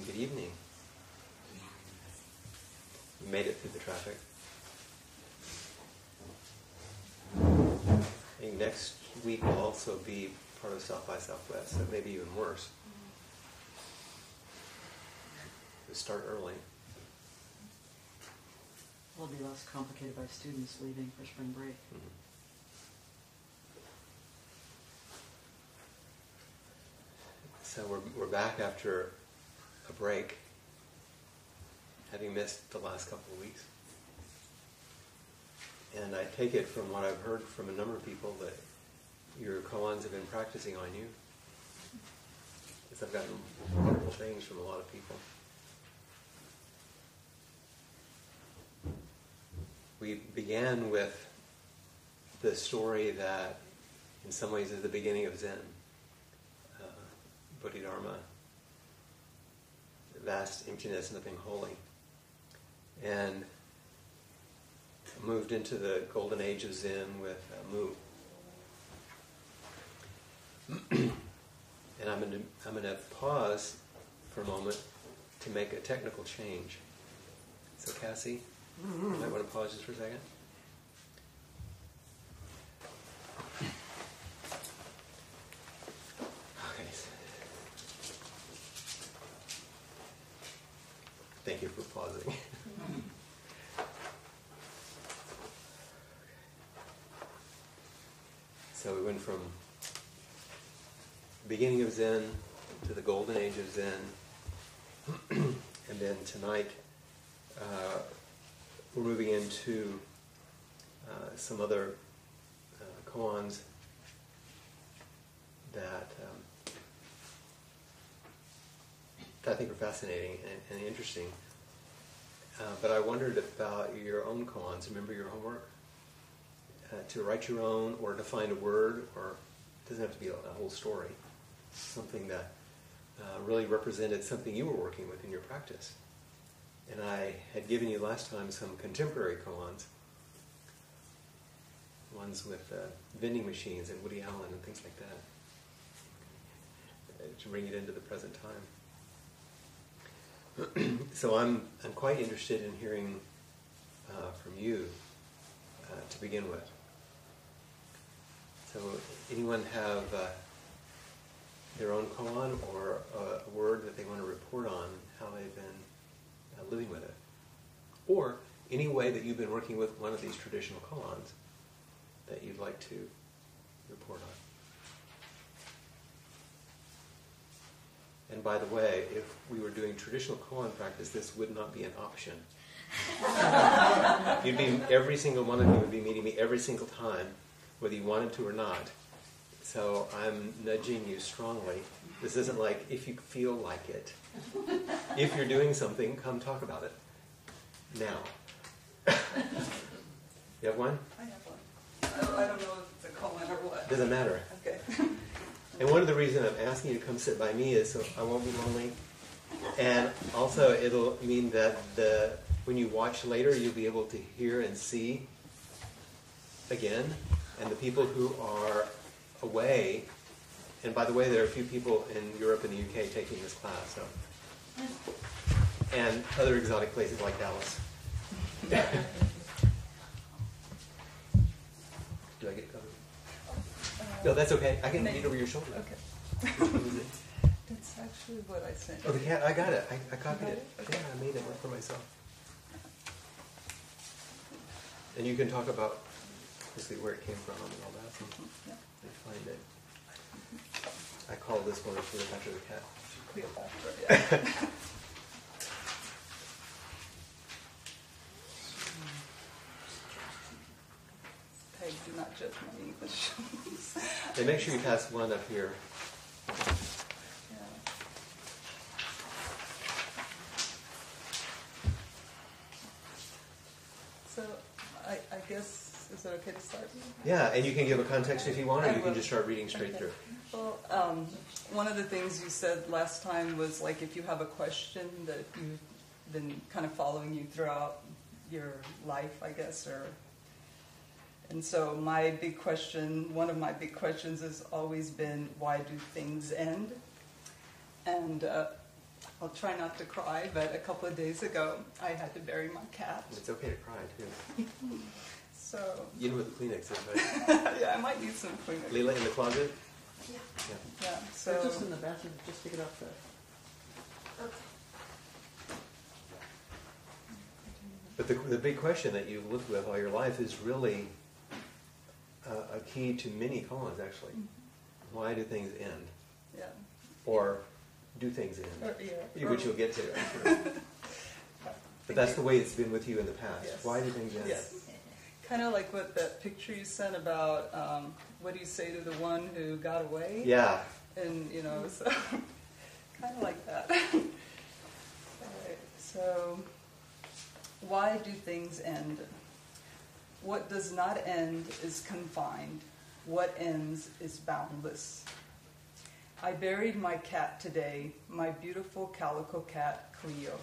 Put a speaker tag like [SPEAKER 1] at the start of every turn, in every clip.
[SPEAKER 1] Good evening. You made it through the traffic. I think next week will also be part of South by Southwest, so maybe even worse. We start early.
[SPEAKER 2] It'll be less complicated by students leaving for spring break.
[SPEAKER 1] Mm-hmm. So we're back after a break, having missed the last couple of weeks. And I take it from what I've heard from a number of people that your koans have been practicing on you. Because I've gotten wonderful things from a lot of people. We began with the story that in some ways is the beginning of Zen. Bodhidharma, vast emptiness, nothing holy. And moved into the golden age of Zen with Mu. And I'm going to pause for a moment to make a technical change. So Cassie, you might want to pause just for a second. Okay. Thank you for pausing. So we went from the beginning of Zen to the golden age of Zen, and then tonight we're moving into some other koans that I think are fascinating and interesting. But I wondered about your own koans. Remember your homework? To write your own, or to find a word, or it doesn't have to be a whole story. Something that really represented something you were working with in your practice. And I had given you last time some contemporary koans, ones with vending machines and Woody Allen and things like that, to bring it into the present time. So I'm quite interested in hearing from you to begin with. So anyone have their own koan or a word that they want to report on how they've been living with it? Or any way that you've been working with one of these traditional koans that you'd like to report on. And by the way, if we were doing traditional koan practice, this would not be an option. Every single one of you would be meeting me every single time, whether you wanted to or not. So I'm nudging you strongly. This isn't like, if you feel like it. If you're doing something, come talk about it. Now. You have one?
[SPEAKER 3] I have one. I don't know if it's a koan or what.
[SPEAKER 1] Doesn't matter.
[SPEAKER 3] Okay.
[SPEAKER 1] And one of the reasons I'm asking you to come sit by me is so I won't be lonely. And also it'll mean that when you watch later, you'll be able to hear and see again. And the people who are away, and by the way, there are a few people in Europe and the UK taking this class, so, and other exotic places like Dallas. Do I get it covered? No, that's okay. I can read over your shoulder.
[SPEAKER 3] Okay. It's actually what I sent.
[SPEAKER 1] Oh, I got it. I copied it. Okay. Yeah, I made it for myself. And you can talk about basically where it came from and all that. And find it. I call this one after the cat.
[SPEAKER 3] Cleopatra, yeah. Peg, do not judge my English.
[SPEAKER 1] And make sure you pass one up here.
[SPEAKER 3] Yeah. So, I guess Is it okay to start?
[SPEAKER 1] Yeah, and you can give a context if you want, or
[SPEAKER 3] I
[SPEAKER 1] you can
[SPEAKER 3] will.
[SPEAKER 1] just start reading straight through.
[SPEAKER 3] Well, one of the things you said last time was like if you have a question that you've been kind of following you throughout your life, I guess, and so my big question, one of my big questions has always been, why do things end? And I'll try not to cry, but a couple of days ago I had to bury my cat.
[SPEAKER 1] It's okay to cry, too.
[SPEAKER 3] So
[SPEAKER 1] You know what the Kleenex is, right?
[SPEAKER 3] yeah, I might need some Kleenex.
[SPEAKER 1] Leela, in the closet?
[SPEAKER 2] Yeah.
[SPEAKER 1] Yeah.
[SPEAKER 3] Yeah, so
[SPEAKER 2] They're just in the bathroom. Just pick it up there.
[SPEAKER 1] But the big question that you've lived with all your life is really a key to many koans, actually. Why do things end?
[SPEAKER 3] yeah.
[SPEAKER 1] Or do things end?
[SPEAKER 3] Yeah.
[SPEAKER 1] Which you'll get to, I'm sure. But that's the way it's been with you in the past.
[SPEAKER 3] Yes.
[SPEAKER 1] Why do things end?
[SPEAKER 3] Yes. Kind of like what that picture you sent about, what do you say to the one who got away?
[SPEAKER 1] Yeah.
[SPEAKER 3] And, so kind of like that. Alright, so why do things end? What does not end is confined. What ends is boundless. I buried my cat today, my beautiful calico cat, Cleo.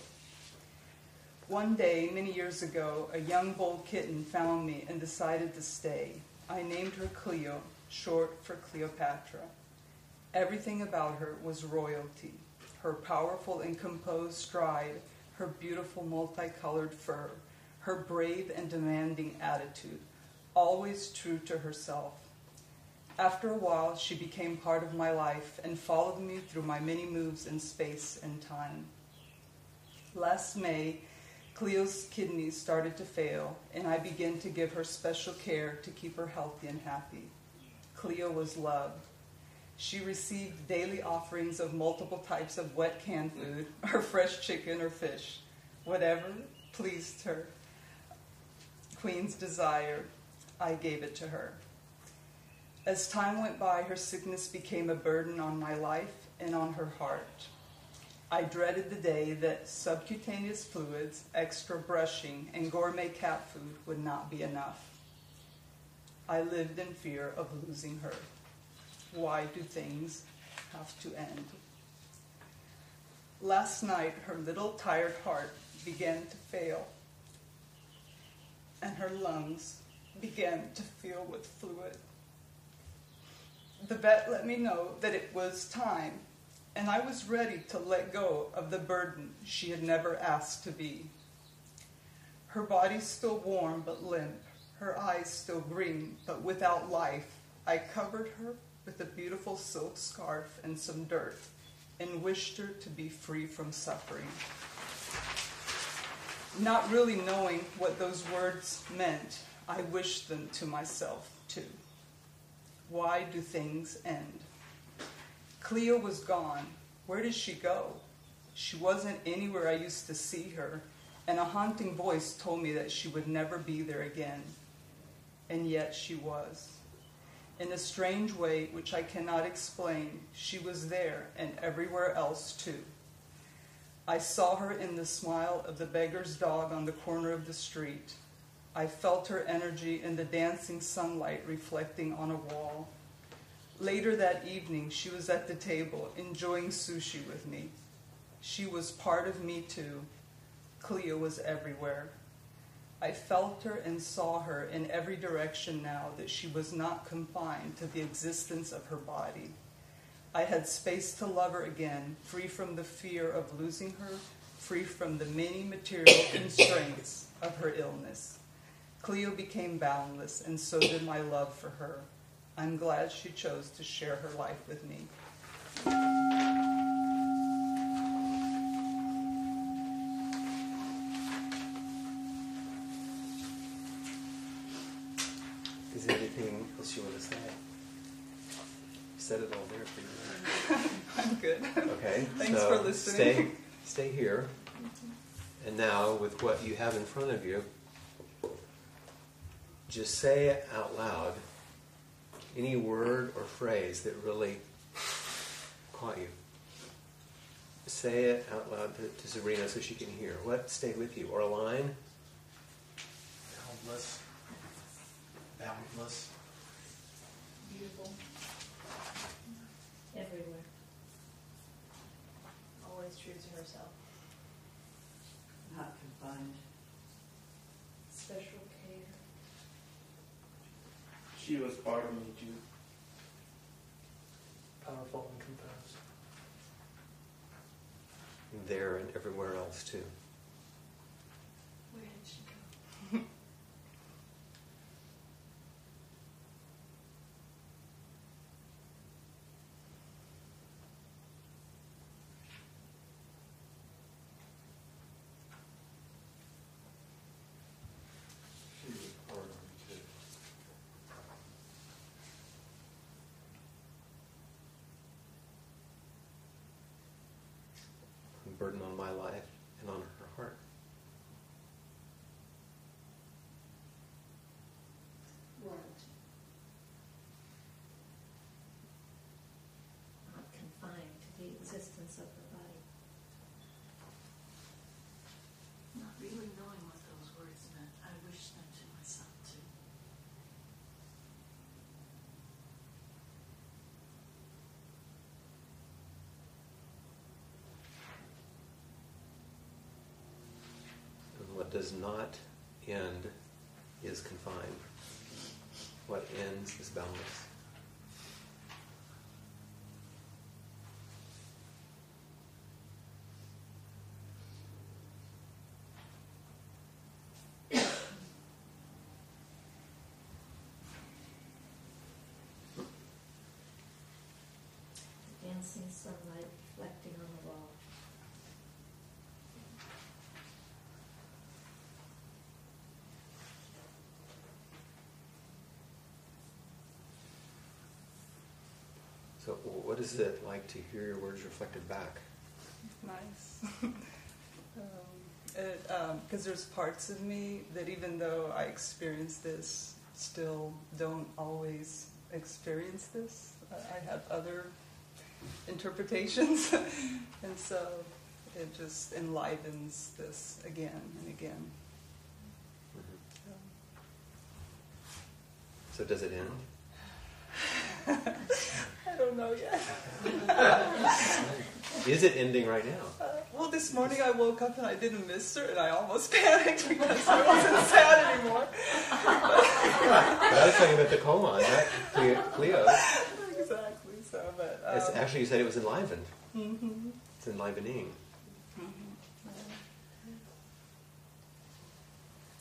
[SPEAKER 3] One day, many years ago, a young bold kitten found me and decided to stay. I named her Cleo, short for Cleopatra. Everything about her was royalty. Her powerful and composed stride, her beautiful multicolored fur, her brave and demanding attitude, always true to herself. After a while, she became part of my life and followed me through my many moves in space and time. Last May, Cleo's kidneys started to fail, and I began to give her special care to keep her healthy and happy. Cleo was loved. She received daily offerings of multiple types of wet canned food, or fresh chicken or fish, whatever pleased her queen's desire, I gave it to her. As time went by, her sickness became a burden on my life and on her heart. I dreaded the day that subcutaneous fluids, extra brushing, and gourmet cat food would not be enough. I lived in fear of losing her. Why do things have to end? Last night, her little tired heart began to fail, and her lungs began to fill with fluid. The vet let me know that it was time, and I was ready to let go of the burden she had never asked to be. Her body still warm but limp, her eyes still green but without life. I covered her with a beautiful silk scarf and some dirt, and wished her to be free from suffering. Not really knowing what those words meant, I wished them to myself too. Why do things end? Cleo was gone. Where did she go? She wasn't anywhere I used to see her, and a haunting voice told me that she would never be there again. And yet she was. In a strange way, which I cannot explain, she was there and everywhere else too. I saw her in the smile of the beggar's dog on the corner of the street. I felt her energy in the dancing sunlight reflecting on a wall. Later that evening, she was at the table enjoying sushi with me. She was part of me too. Cleo was everywhere. I felt her and saw her in every direction now that she was not confined to the existence of her body. I had space to love her again, free from the fear of losing her, free from the many material constraints of her illness. Cleo became boundless, and so did my love for her. I'm glad she chose to share her life with me.
[SPEAKER 1] Is there anything else you want to say? You said it all there for you.
[SPEAKER 3] I'm good.
[SPEAKER 1] Okay.
[SPEAKER 3] Thanks
[SPEAKER 1] so
[SPEAKER 3] for listening.
[SPEAKER 1] Stay here. And now, with what you have in front of you, just say it out loud, any word or phrase that really caught you. Say it out loud to Sabrina so she can hear. What stayed with you? Or a line?
[SPEAKER 4] Boundless.
[SPEAKER 1] Boundless.
[SPEAKER 4] Beautiful. Everywhere. Always true to herself.
[SPEAKER 2] Not confined.
[SPEAKER 4] Special care.
[SPEAKER 5] She was part of me too.
[SPEAKER 6] Powerful and composed.
[SPEAKER 1] There and everywhere else too.
[SPEAKER 4] Where did she go?
[SPEAKER 5] She was part of me too.
[SPEAKER 1] A burden on my life and on her heart.
[SPEAKER 4] Royalty. Not confined to the existence of the body. Not really knowing what those words meant. I wish them to myself too.
[SPEAKER 1] And what does not end is confined. What ends is boundless.
[SPEAKER 4] Dancing sunlight reflecting on the wall.
[SPEAKER 1] So what is it like to hear your words reflected back?
[SPEAKER 3] Nice. Because there's parts of me that even though I experience this, still don't always experience this. I have other interpretations. And so it just enlivens this again and again.
[SPEAKER 1] So does it end?
[SPEAKER 3] I don't know yet.
[SPEAKER 1] Is it ending right now?
[SPEAKER 3] Well, this morning I woke up and I didn't miss her, and I almost panicked because I wasn't sad anymore.
[SPEAKER 1] But I was talking about the koan, not Cleo.
[SPEAKER 3] Exactly. So, but
[SPEAKER 1] It's actually, you said it was enlivened.
[SPEAKER 3] Mm-hmm.
[SPEAKER 1] It's enlivening.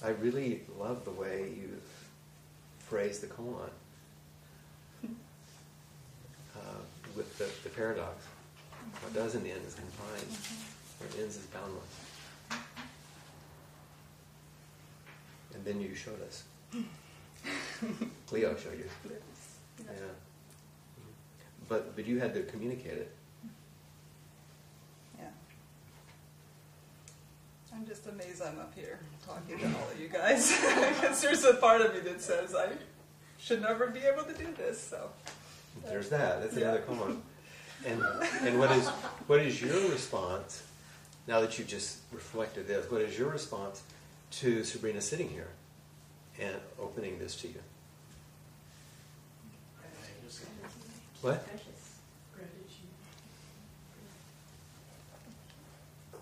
[SPEAKER 1] I really love the way you phrase the koan with the paradox. What doesn't end is confined. What ends is boundless. And then you showed us. Cleo showed you. Yeah. But you had to communicate it.
[SPEAKER 3] Yeah. I'm just amazed I'm up here talking to all of you guys. Because there's a part of me that says I should never be able to do this. So
[SPEAKER 1] there's that. That's another koan. And what is your response, now that you've just reflected this, what is your response to Sabrina sitting here and opening this to you? What?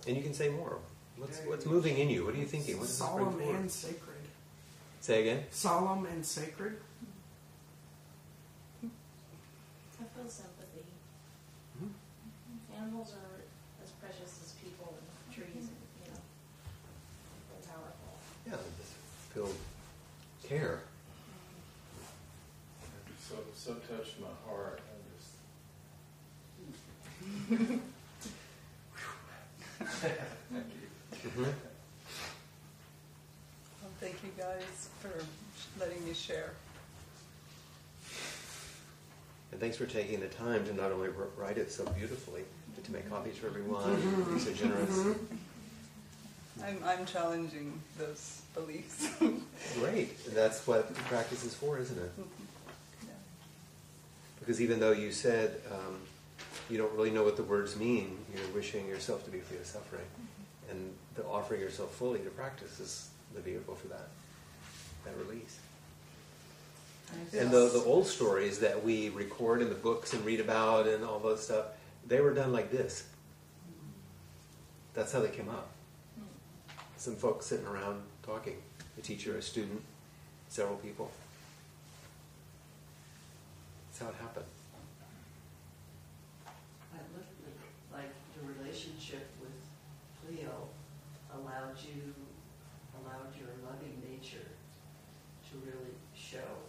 [SPEAKER 1] And you can say more. What's moving in you? What are you thinking? What does this bring
[SPEAKER 6] Solemn
[SPEAKER 1] forward?
[SPEAKER 6] and sacred.
[SPEAKER 1] Say again?
[SPEAKER 6] Solemn and sacred.
[SPEAKER 4] I feel sympathy. Animals are as precious as people and trees, and, they're powerful.
[SPEAKER 1] Yeah, just feel care.
[SPEAKER 5] So touched my heart. Thank you.
[SPEAKER 1] Mm-hmm.
[SPEAKER 3] well, thank you guys for letting me share.
[SPEAKER 1] And thanks for taking the time to not only write it so beautifully, but to make copies for everyone, be so generous.
[SPEAKER 3] I'm challenging those beliefs.
[SPEAKER 1] Great. And that's what the practice is for, isn't it?
[SPEAKER 3] Yeah.
[SPEAKER 1] Because even though you said you don't really know what the words mean, you're wishing yourself to be free of suffering. And the offering yourself fully to practice is the vehicle for that release. And the old stories that we record in the books and read about and all that stuff, they were done like this. That's how they came up. Some folks sitting around talking, a teacher, a student, several people. That's how it happened.
[SPEAKER 2] I looked like the relationship with Leo allowed your loving nature to really show.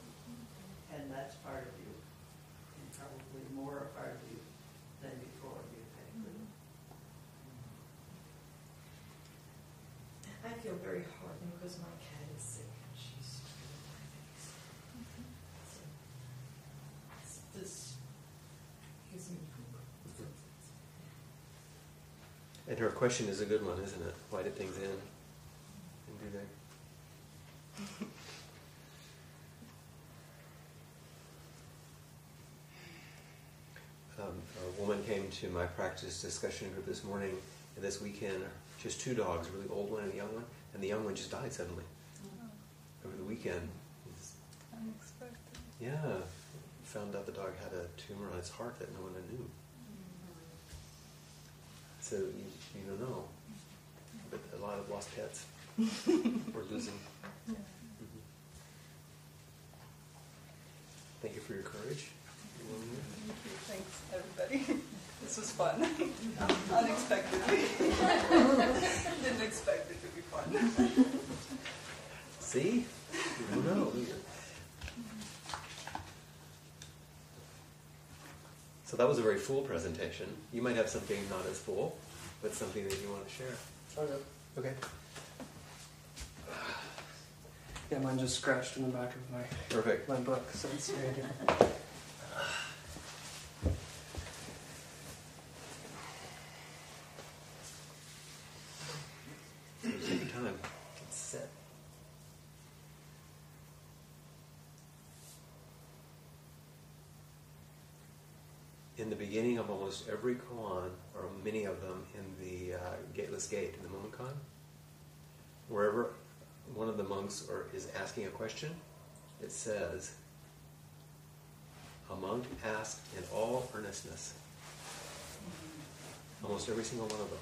[SPEAKER 2] And that's part of you, and probably more a part of you than before you had little.
[SPEAKER 7] I feel very heartened because my cat is sick and she's screaming my face. So this gives me hope.
[SPEAKER 1] And her question is a good one, isn't it? Why did things end? And do they? A woman came to my practice discussion group this morning, and this weekend, just two dogs, a really old one and a young one, and the young one just died suddenly over the weekend.
[SPEAKER 3] Unexpected.
[SPEAKER 1] Yeah, found out the dog had a tumor on its heart that no one knew. So you don't know, but a lot of lost pets or losing. Mm-hmm. Thank you for your courage. Your willingness.
[SPEAKER 3] Thanks, everybody. This was fun. Unexpectedly. Didn't expect it to be fun.
[SPEAKER 1] See? You don't know. So that was a very full presentation. You might have something not as full, but something that you want to share. Okay.
[SPEAKER 6] Yeah, mine just scratched in the back of
[SPEAKER 1] Perfect.
[SPEAKER 6] my book, so it's very different.
[SPEAKER 1] Take your time. Get set. In the beginning of almost every koan, or many of them in the Gateless Gate, in the Momenkan, wherever one of the monks is asking a question, it says, a monk asked in all earnestness. Almost every single one of them.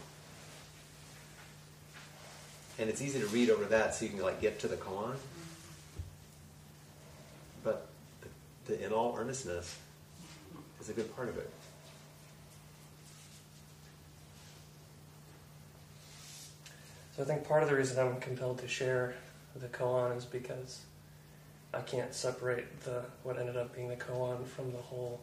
[SPEAKER 1] And it's easy to read over that so you can get to the koan. But the in all earnestness is a good part of it.
[SPEAKER 6] So I think part of the reason I'm compelled to share the koan is because I can't separate what ended up being the koan from the whole.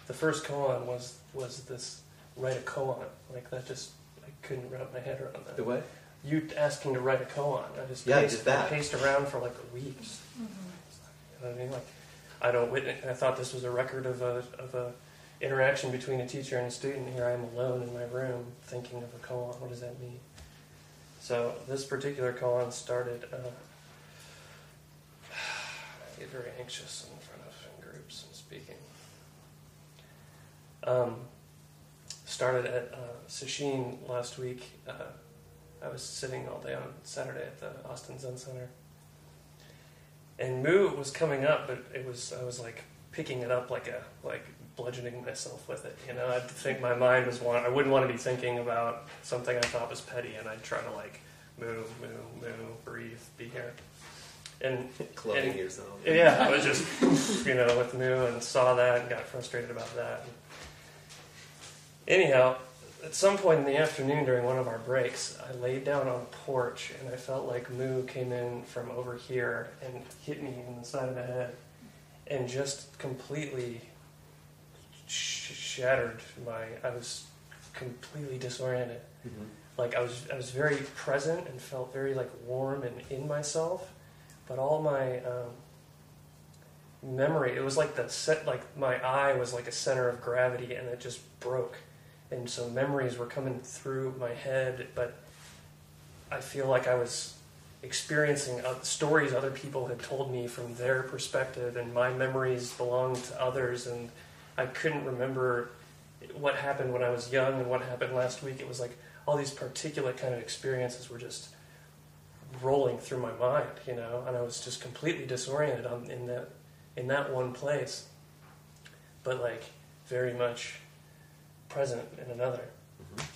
[SPEAKER 6] The first koan was this write a koan. Like that just, I couldn't wrap my head around that.
[SPEAKER 1] The what?
[SPEAKER 6] You asking to write a koan. I just paced around for like weeks. You know what I mean? Like I don't witness. I thought this was a record of a interaction between a teacher and a student. Here I am alone in my room thinking of a koan. What does that mean? So this particular koan started. I get very anxious in front of groups and speaking. Started at Sesshin last week. I was sitting all day on Saturday at the Austin Zen Center. And Mu was coming up, but I was like picking it up like bludgeoning myself with it. You know, I think my mind was I wouldn't want to be thinking about something I thought was petty, and I'd try to move, breathe, be here. And
[SPEAKER 1] Clubbing yourself.
[SPEAKER 6] Yeah, I was just, with Mu and saw that and got frustrated about that. Anyhow, at some point in the afternoon during one of our breaks, I laid down on a porch and I felt like Mu came in from over here and hit me in the side of the head and just completely shattered I was completely disoriented.
[SPEAKER 1] Mm-hmm.
[SPEAKER 6] Like I was very present and felt very warm and in myself, but all my memory, it was like my eye was like a center of gravity and it just broke. And so memories were coming through my head, but I feel like I was experiencing stories other people had told me from their perspective, and my memories belonged to others, and I couldn't remember what happened when I was young and what happened last week. It was like all these particulate kind of experiences were just rolling through my mind, and I was just completely disoriented in that one place, but like very much present in another.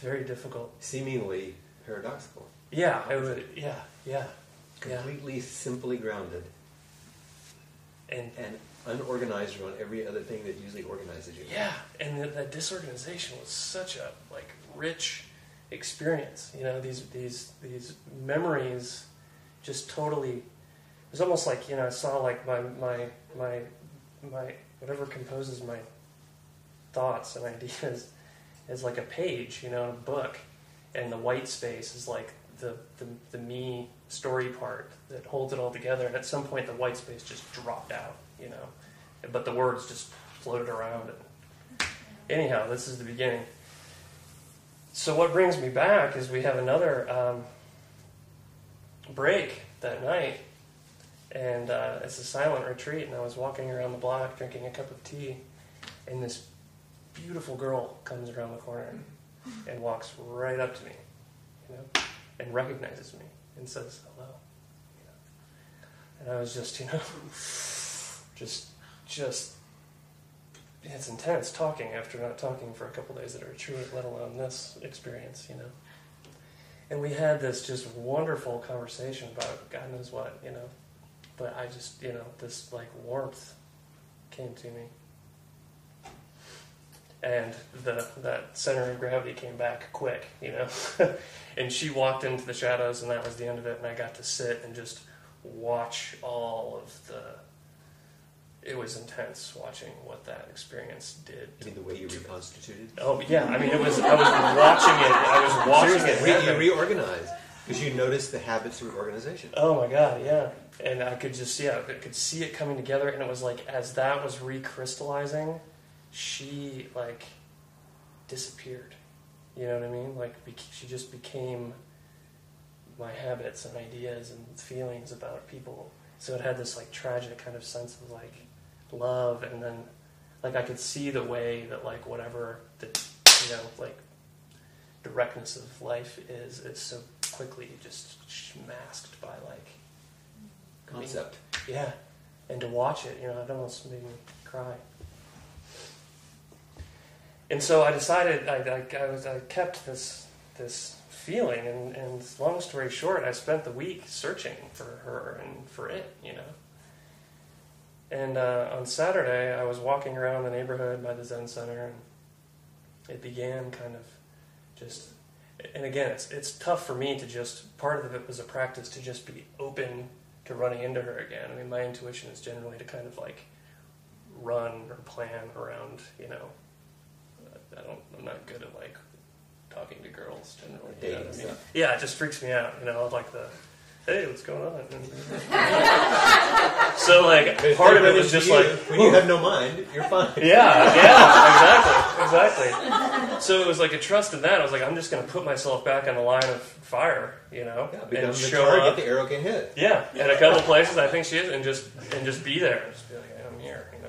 [SPEAKER 6] Very difficult.
[SPEAKER 1] Seemingly paradoxical.
[SPEAKER 6] Yeah, I would. Yeah.
[SPEAKER 1] Completely simply grounded
[SPEAKER 6] And
[SPEAKER 1] unorganized around every other thing that usually organizes you.
[SPEAKER 6] yeah, and that disorganization was such a like rich experience. You know, these memories just totally. It was almost like, you know, I saw like my whatever composes my thoughts and ideas is like a page, you know, in a book, and the white space is like the me story part that holds it all together. And at some point, the white space just dropped out, you know, but the words just floated around. And anyhow, this is the beginning. So what brings me back is we have another break that night, and it's a silent retreat. And I was walking around the block drinking a cup of tea, and this beautiful girl comes around the corner and walks right up to me, you know, and recognizes me and says hello. You know. And I was just, you know, just it's intense talking after not talking for a couple days at a retreat, let alone this experience, you know. And we had this just wonderful conversation about God knows what, you know. But I just, you know, this like warmth came to me. And that center of gravity came back quick, you know. And she walked into the shadows, and that was the end of it. And I got to sit and just watch all of the... It was intense watching what that experience did.
[SPEAKER 1] You mean the way you reconstituted?
[SPEAKER 6] Oh, yeah. I mean, I was watching it.
[SPEAKER 1] Seriously, you reorganized because you noticed the habits of organization.
[SPEAKER 6] Oh, my God, yeah. And I could just, I could see it coming together. And it was like, as that was recrystallizing, she, like, disappeared. You know what I mean? Like, she just became my habits and ideas and feelings about people. So it had this, like, tragic kind of sense of, like, love. And then, like, I could see the way that, like, whatever the, you know, like, directness of life is so quickly just masked by, like...
[SPEAKER 1] Concept.
[SPEAKER 6] Yeah. And to watch it, you know, it almost made me cry. And so I decided I kept this feeling, and long story short, I spent the week searching for her and for it, you know. And on Saturday, I was walking around the neighborhood by the Zen Center, and it began kind of just. And again, it's tough for me to just. Part of it was a practice to just be open to running into her again. I mean, my intuition is generally to kind of like run or plan around, you know. I'm not good at like talking to girls generally. You know what I mean? Yeah, it just freaks me out. You know, like the hey, what's going on? So like part of it was just like
[SPEAKER 1] when you have no mind, you're fine.
[SPEAKER 6] Yeah, exactly. So it was like a trust in that. I was like, I'm just going to put myself back on the line of fire, you know, and show up.
[SPEAKER 1] The arrow can hit.
[SPEAKER 6] Yeah, at a couple places I think she is, and just be there, just be like, I'm here, you know.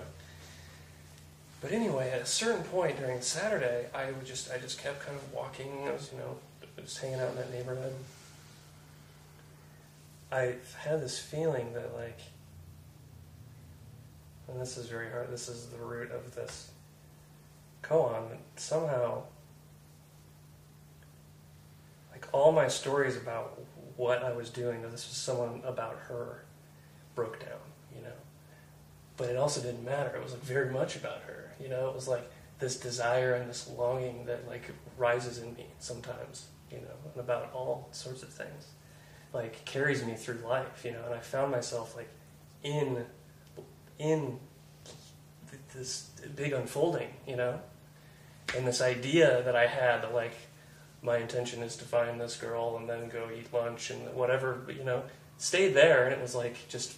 [SPEAKER 6] But anyway, at a certain point during Saturday, I just kept kind of walking. I was, you know, just hanging out in that neighborhood. I had this feeling that, like, and this is very hard. This is the root of this koan. That somehow, like, all my stories about what I was doing, that this was someone about her, broke down. You know, but it also didn't matter. It was like very much about her. You know, it was like this desire and this longing that like rises in me sometimes, you know, and about all sorts of things, like carries me through life, you know. And I found myself like in this big unfolding, you know, and this idea that I had that like my intention is to find this girl and then go eat lunch and whatever, you know, stayed there, and it was like just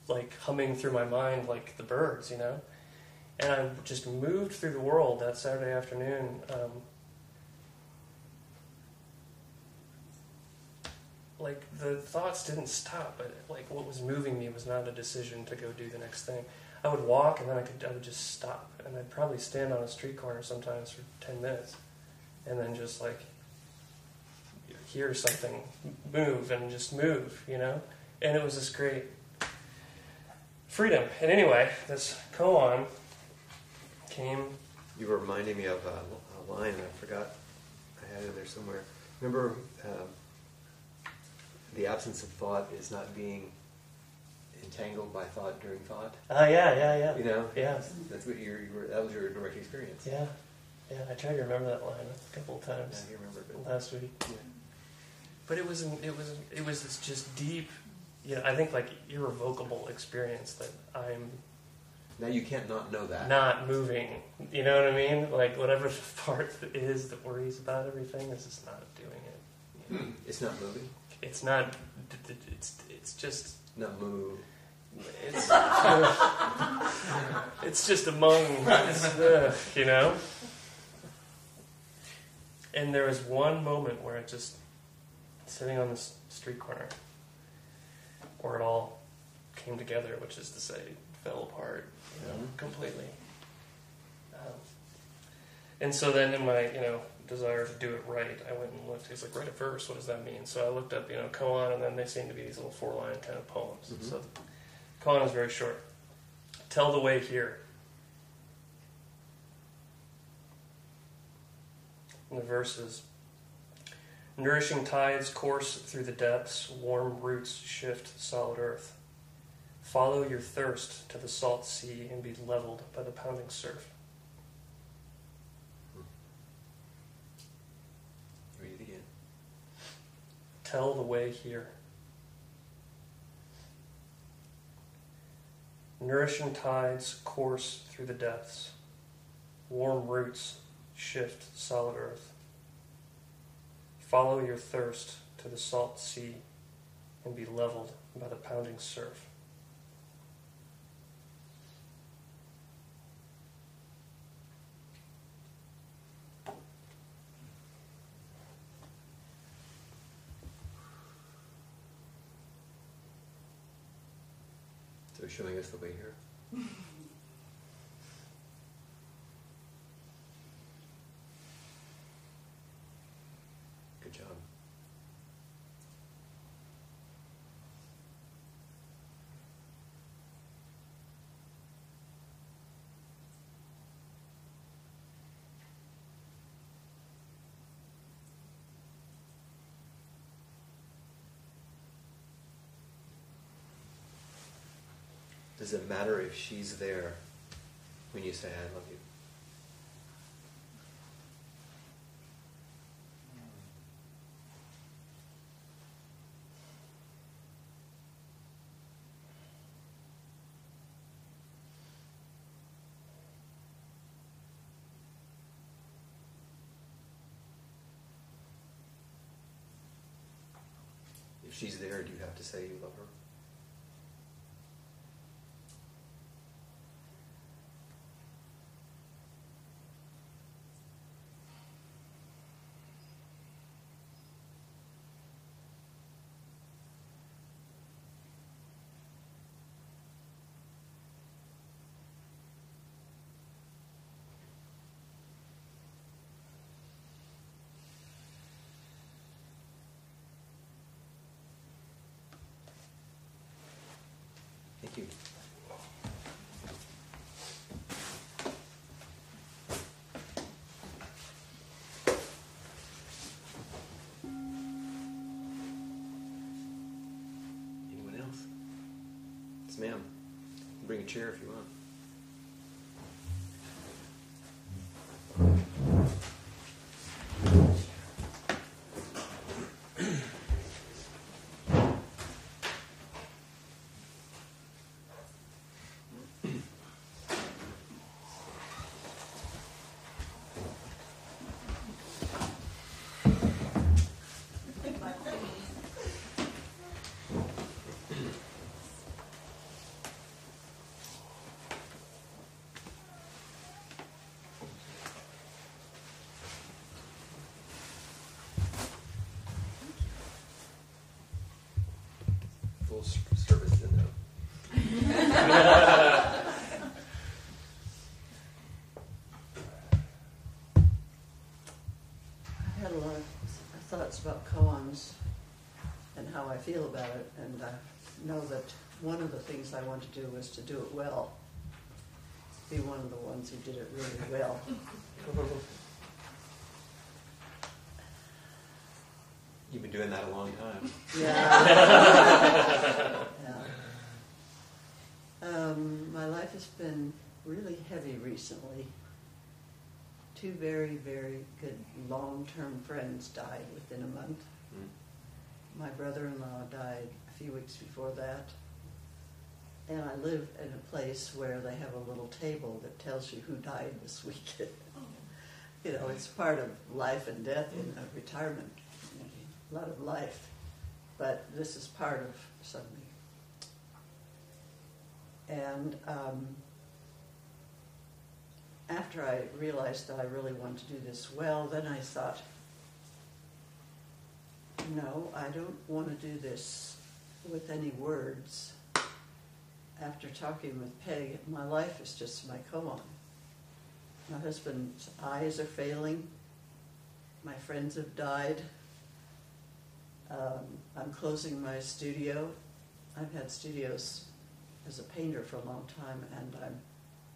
[SPEAKER 6] like humming through my mind like the birds, you know. And I just moved through the world that Saturday afternoon. Like the thoughts didn't stop, but like what was moving me was not a decision to go do the next thing. I would walk, and then I would just stop, and I'd probably stand on a street corner sometimes for 10 minutes, and then just like hear something move and just move, you know. And it was this great freedom. And anyway, this koan came.
[SPEAKER 1] You were reminding me of a line, and I forgot I had it in there somewhere. Remember, the absence of thought is not being entangled by thought during thought.
[SPEAKER 6] Yeah.
[SPEAKER 1] You know,
[SPEAKER 6] Yeah.
[SPEAKER 1] that's what that was your direct experience.
[SPEAKER 6] Yeah. I tried to remember that line a couple of times.
[SPEAKER 1] Yeah, you remember it.
[SPEAKER 6] Last week.
[SPEAKER 1] Yeah.
[SPEAKER 6] But it was this just deep, I think like irrevocable experience that I'm
[SPEAKER 1] Now you can't not know that.
[SPEAKER 6] not moving. You know what I mean? Like whatever the part is that worries about everything is just not doing it.
[SPEAKER 1] It's not moving.
[SPEAKER 6] It's not. It's just.
[SPEAKER 1] Not move.
[SPEAKER 6] It's. It's just among. And there was one moment where it just sitting on this street corner, where it all came together, which is to say, fell apart, completely. And so then, in my desire to do it right, I went and looked. He's like, write a verse. What does that mean? So I looked up, koan, and then they seem to be these little 4-line kind of poems.
[SPEAKER 1] Mm-hmm.
[SPEAKER 6] So koan is very short. Tell the way here. And the verse is, nourishing tides course through the depths, warm roots shift solid earth. Follow your thirst to the salt sea and be leveled by the pounding surf.
[SPEAKER 1] Read it again.
[SPEAKER 6] Tell the way here. Nourishing tides course through the depths. Warm roots shift solid earth. Follow your thirst to the salt sea and be leveled by the pounding surf.
[SPEAKER 1] So showing us the way here. Good job. Does it matter if she's there when you say, I love you? If she's there, do you have to say you love her? Thank you. Anyone else? Yes, ma'am. Bring a chair if you want. Full service in there.
[SPEAKER 2] I had a lot of thoughts about koans and how I feel about it, and I know that one of the things I wanted to do was to do it well. Be one of the ones who did it really well.
[SPEAKER 1] You've been doing that a long time.
[SPEAKER 2] Yeah. My life has been really heavy recently. 2 very, very good long-term friends died within a month. My brother-in-law died a few weeks before that. And I live in a place where they have a little table that tells you who died this weekend. You know, it's part of life and death in a retirement community. A lot of life. But this is part of something. And after I realized that I really wanted to do this well, then I thought, no, I don't want to do this with any words. After talking with Peg, my life is just my koan. My husband's eyes are failing. My friends have died. I'm closing my studio. I've had studios as a painter for a long time, and I'm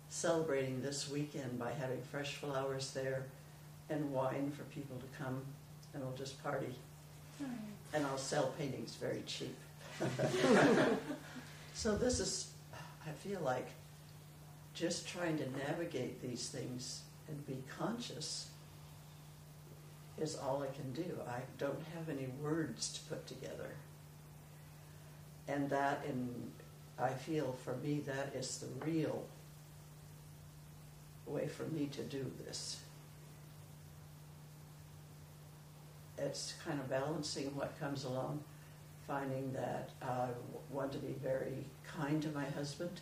[SPEAKER 2] celebrating this weekend by having fresh flowers there and wine for people to come, and we'll just party. And I'll sell paintings very cheap. So this is, I feel like, just trying to navigate these things and be conscious is all I can do. I don't have any words to put together. And that, I feel for me, that is the real way for me to do this. It's kind of balancing what comes along, finding that I want to be very kind to my husband.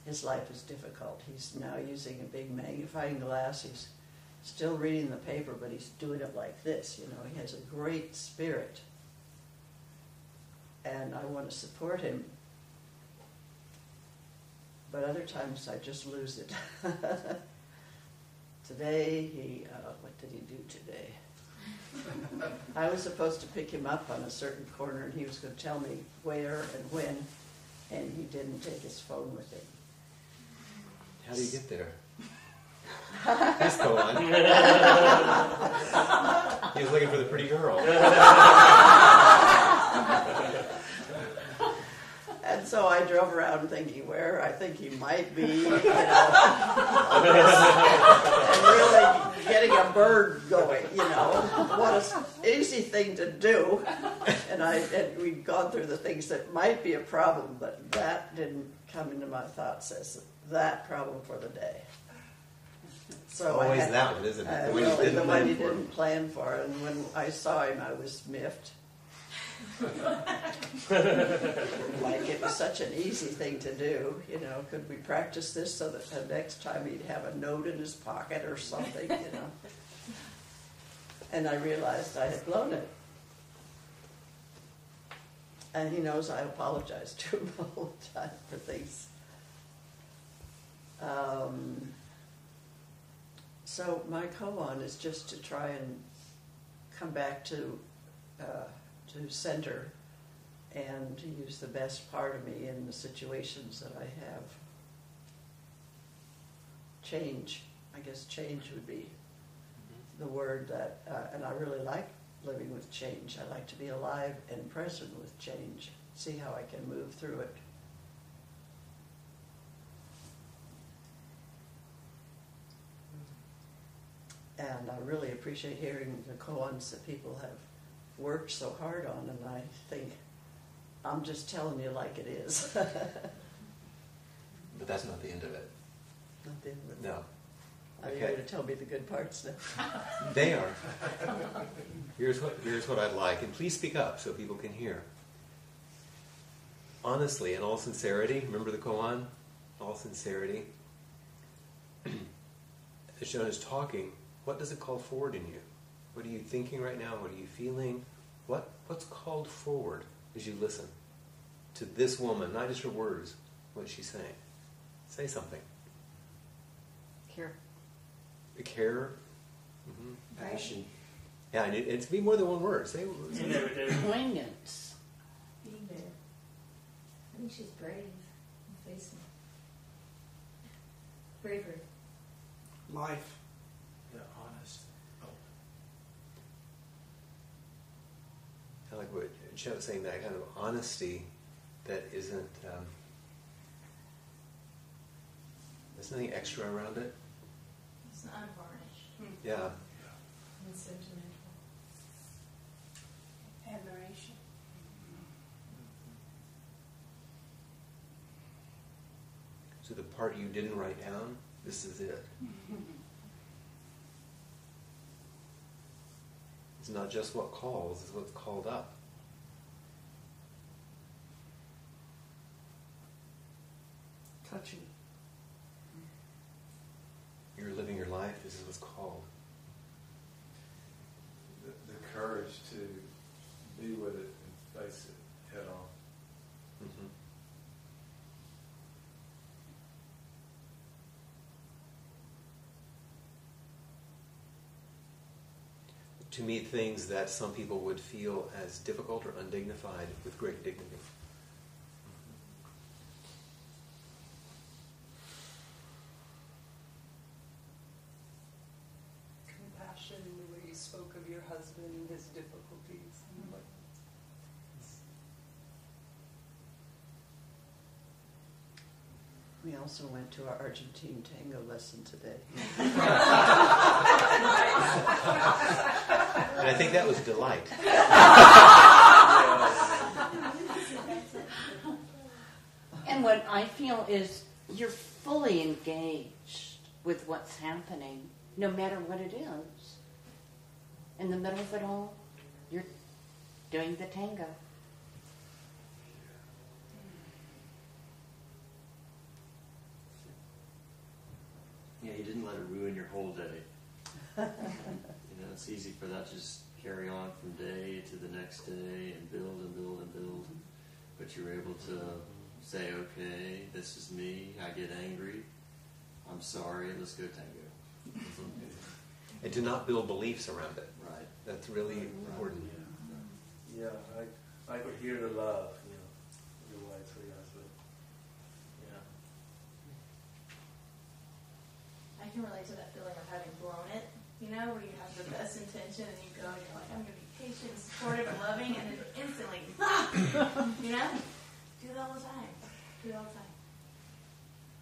[SPEAKER 2] His life is difficult. He's now using a big magnifying glass. He's still reading the paper, but he's doing it like this. You know, he has a great spirit. And I want to support him. But other times I just lose it. Today, what did he do today? I was supposed to pick him up on a certain corner, and he was going to tell me where and when, and he didn't take his phone with him.
[SPEAKER 1] How do you get there? Let's go on. He was looking for the pretty girl.
[SPEAKER 2] And so I drove around thinking where I think he might be, you know, and really getting a bird going, you know. What an easy thing to do. And we'd gone through the things that might be a problem, but that didn't come into my thoughts as that problem for the day. So
[SPEAKER 1] Always that one, isn't it?
[SPEAKER 2] Really, the one you didn't plan for. And when I saw him, I was miffed. Like, it was such an easy thing to do, you know. Could we practice this so that the next time he'd have a note in his pocket or something, you know? And I realized I had blown it. And he knows I apologize to him all the time for things. So my koan is just to try and come back to center and to use the best part of me in the situations that I have. Change. I guess change would be the word that, and I really like living with change. I like to be alive and present with change. See how I can move through it. And I really appreciate hearing the koans that people have worked so hard on, and I think I'm just telling you like it is.
[SPEAKER 1] But that's not the end of it.
[SPEAKER 2] Not the end of it.
[SPEAKER 1] No.
[SPEAKER 2] Are you going to tell me the good parts now?
[SPEAKER 1] They are. Here's what I'd like, and please speak up so people can hear. Honestly, in all sincerity, remember the koan? All sincerity. As John is talking, what does it call forward in you? What are you thinking right now? What are you feeling? What's called forward as you listen to this woman, not just her words, what she's saying? Say something.
[SPEAKER 2] Care.
[SPEAKER 1] Care. Mm-hmm.
[SPEAKER 5] Passion.
[SPEAKER 1] Yeah, and it's be more than one word. Say
[SPEAKER 8] You never do.
[SPEAKER 9] Poignance.
[SPEAKER 7] Being there. I think she's brave and facing bravery.
[SPEAKER 8] Life. Yeah, honest. Oh.
[SPEAKER 1] I like what Chet was saying, that kind of honesty that isn't, there's nothing extra around it.
[SPEAKER 7] It's unvarnished
[SPEAKER 1] Yeah.
[SPEAKER 7] and sentimental.
[SPEAKER 4] Admiration.
[SPEAKER 1] So the part you didn't write down, this is it. It's not just what calls, it's what's called up.
[SPEAKER 3] Touching.
[SPEAKER 1] You're living your life, this is what's called.
[SPEAKER 5] The courage to be with it and face it head on.
[SPEAKER 1] Mm-hmm. To meet things that some people would feel as difficult or undignified with great dignity.
[SPEAKER 3] Compassion, the way you spoke of your husband and his difficulties.
[SPEAKER 2] We also went to our Argentine tango lesson today.
[SPEAKER 1] And I think that was delight.
[SPEAKER 9] And what I feel is you're fully engaged with what's happening, no matter what it is. In the middle of it all, you're doing the tango.
[SPEAKER 10] Yeah, you didn't let it ruin your whole day. It's easy for that to just carry on from day to the next day and build and build and build. But you're able to say, okay, this is me, I get angry, I'm sorry, let's go tango.
[SPEAKER 1] And to not build beliefs around it.
[SPEAKER 10] Right.
[SPEAKER 1] That's really important.
[SPEAKER 5] Yeah, I could hear the love, your wife, your husband. Yeah.
[SPEAKER 4] I can relate to that feeling of having blown it, where you have the best intention and you go and you're like, I'm going to be patient and supportive and loving, and then instantly, do it all the time. Do it all the time.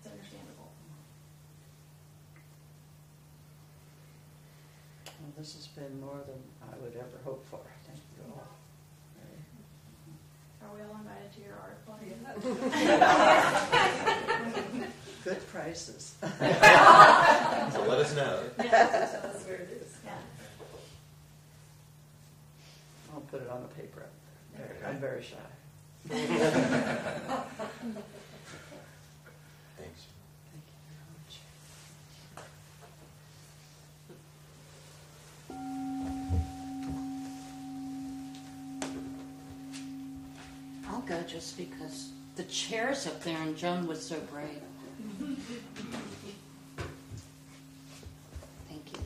[SPEAKER 4] It's understandable.
[SPEAKER 2] Well, this has been more than I would ever hope for. Thank you all.
[SPEAKER 4] Are we all invited to your art club?
[SPEAKER 2] Good prices.
[SPEAKER 1] So let us know.
[SPEAKER 4] Yeah.
[SPEAKER 7] Tell us where it is.
[SPEAKER 4] Yeah.
[SPEAKER 2] I'll put it on the paper. I'm very shy.
[SPEAKER 1] Thanks.
[SPEAKER 2] Thank you very much.
[SPEAKER 9] I'll go just because the chair's up there and Joan was so brave. Thank you.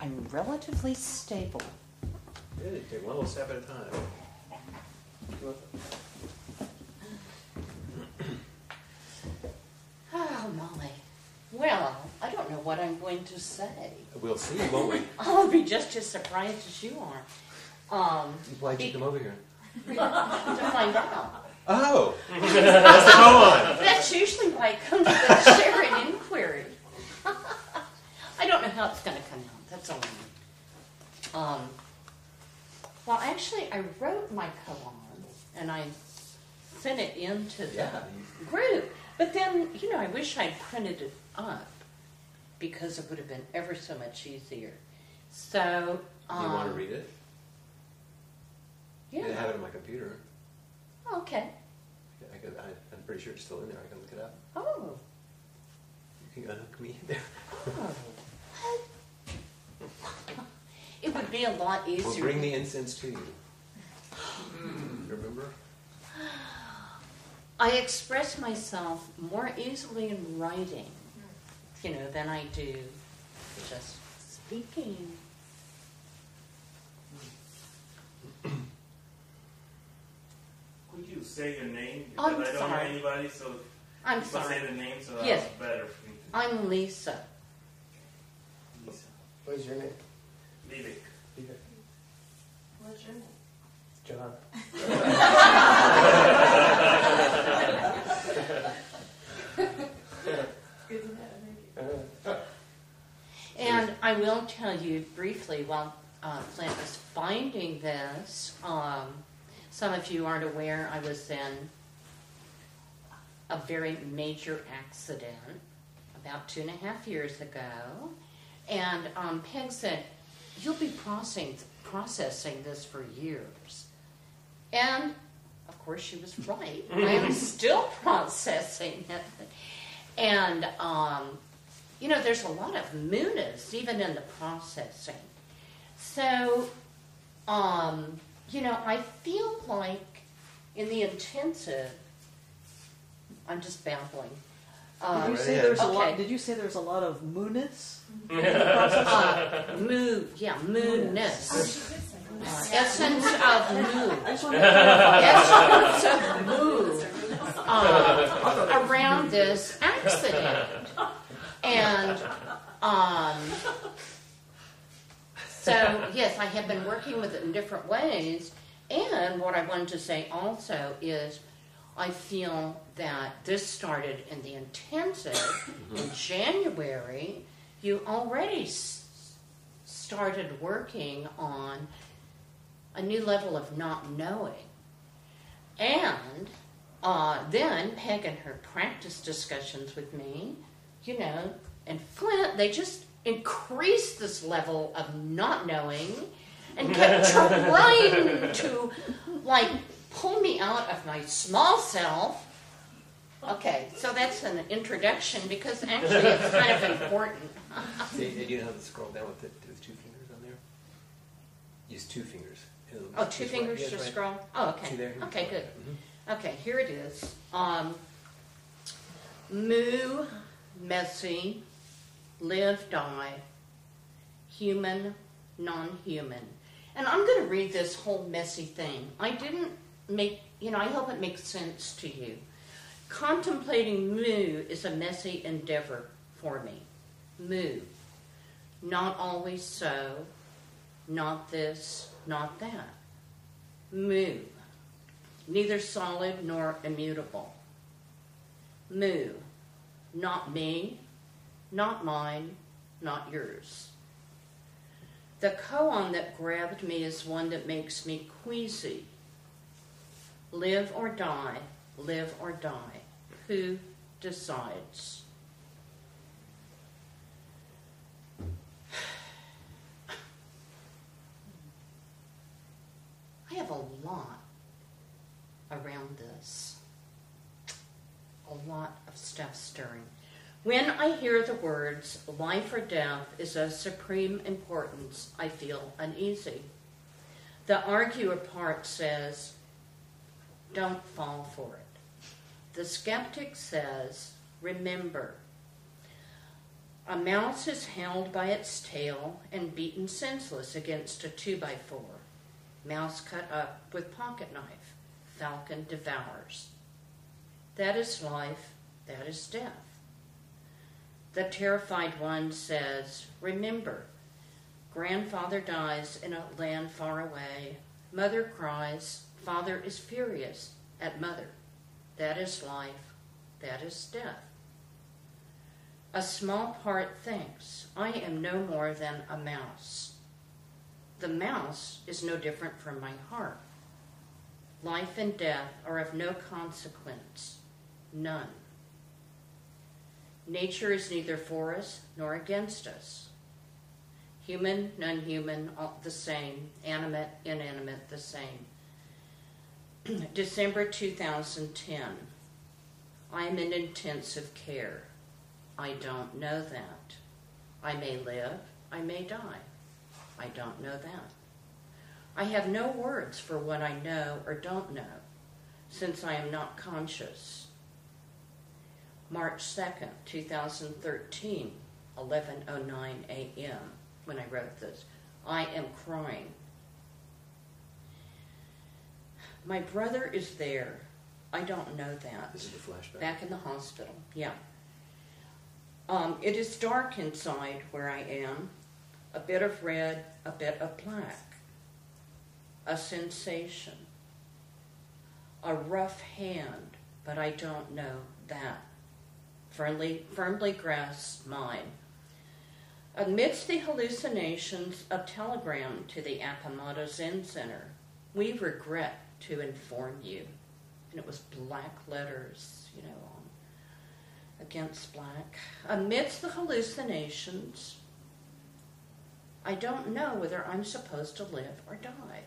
[SPEAKER 9] I'm relatively stable.
[SPEAKER 1] Good. Take one little step at a time.
[SPEAKER 9] Oh, Molly. Well, I don't know what I'm going to say.
[SPEAKER 1] We'll see, won't we?
[SPEAKER 9] I'll be just as surprised as you are.
[SPEAKER 1] Why'd you come over here?
[SPEAKER 9] To find out.
[SPEAKER 1] Oh! That's the koan!
[SPEAKER 9] That's usually why I come to the sharing inquiry. I don't know how it's going to come out. That's all I know. Well, actually, I wrote my koan, and I sent it into the group. But then, I wish I'd printed it up, because it would have been ever so much easier. So,
[SPEAKER 1] Do you want to read it?
[SPEAKER 9] Yeah.
[SPEAKER 1] I have it on my computer.
[SPEAKER 9] Okay.
[SPEAKER 1] I'm pretty sure it's still in there. I can look it up.
[SPEAKER 9] Oh.
[SPEAKER 1] You can unhook me there.
[SPEAKER 9] Oh. It would be a lot easier.
[SPEAKER 1] We'll bring the incense to you. Remember?
[SPEAKER 9] I express myself more easily in writing, than I do just speaking.
[SPEAKER 5] Could you say your name?
[SPEAKER 9] I'm
[SPEAKER 5] Because I don't know
[SPEAKER 9] sorry.
[SPEAKER 5] anybody, so
[SPEAKER 9] I'm
[SPEAKER 5] people
[SPEAKER 9] sorry.
[SPEAKER 5] say the name, so
[SPEAKER 9] Yes.
[SPEAKER 5] that's better for me.
[SPEAKER 9] I'm Lisa.
[SPEAKER 5] Lisa.
[SPEAKER 6] What is your name?
[SPEAKER 5] Vivek.
[SPEAKER 2] What's your name?
[SPEAKER 6] John.
[SPEAKER 2] Good to know. Thank you.
[SPEAKER 9] And I will tell you briefly, while Flint was finding this, some of you aren't aware I was in a very major accident about 2.5 years ago. And Peg said, you'll be processing this for years. And, of course, she was right. I am still processing it. And, you know, there's a lot of newness even in the processing. So, you know, I feel like in the intensive, I'm just babbling.
[SPEAKER 11] Did you say
[SPEAKER 1] yeah.
[SPEAKER 11] there's a
[SPEAKER 9] Okay.
[SPEAKER 11] lot? Did you say there's a lot of moonness?
[SPEAKER 9] Moonness. Essence of moon.
[SPEAKER 11] I just want to clarify.
[SPEAKER 9] Essence of moon around this accident. And so, yes, I have been working with it in different ways. And what I wanted to say also is I feel that this started in the intensive in January. You already started working on a new level of not knowing. And then Peg and her practice discussions with me, you know, and Flint, they just increased this level of not knowing and kept trying to, like, pull me out of my small self. Okay, so that's an introduction because actually it's kind of important.
[SPEAKER 1] Do you know how to scroll down with 2 fingers on there? Use 2 fingers.
[SPEAKER 9] Oh, 2 fingers
[SPEAKER 1] Yes,
[SPEAKER 9] to
[SPEAKER 1] right.
[SPEAKER 9] scroll? Oh, okay.
[SPEAKER 1] See there?
[SPEAKER 9] Okay, good.
[SPEAKER 1] Mhm.
[SPEAKER 9] Okay, here it is. Moo, messy, live, die, human, non-human. And I'm going to read this whole messy thing. I didn't make, you know, I hope it makes sense to you. Contemplating moo is a messy endeavor for me. Moo. Not always so, not this, not that. Moo. Neither solid nor immutable. Moo. Not me, not mine, not yours. The koan that grabbed me is one that makes me queasy. Live or die, live or die. Who decides? I have a lot around this. A lot of stuff stirring. When I hear the words, life or death is of supreme importance, I feel uneasy. The arguer part says, don't fall for it. The skeptic says, remember. A mouse is held by its tail and beaten senseless against a 2x4. Mouse cut up with pocket knife. Falcon devours. That is life, that is death. The terrified one says, remember, grandfather dies in a land far away. Mother cries, father is furious at mother. That is life, that is death. A small part thinks, I am no more than a mouse. The mouse is no different from my heart. Life and death are of no consequence, none. Nature is neither for us nor against us. Human, non-human, all the same. Animate, inanimate, the same. December 2010. I am in intensive care. I don't know that. I may live, I may die. I don't know that. I have no words for what I know or don't know, since I am not conscious. March 2nd, 2013, 11:09 a.m., when I wrote this. I am crying. My brother is there. I don't know that.
[SPEAKER 1] This is the flashback.
[SPEAKER 9] Back in the hospital, yeah. It is dark inside where I am. A bit of red, a bit of black. A sensation. A rough hand, but I don't know that. Firmly grasps mine. Amidst the hallucinations of telegram to the Akamoto Zen Center, we regret to inform you. And it was black letters, against black. Amidst the hallucinations, I don't know whether I'm supposed to live or die.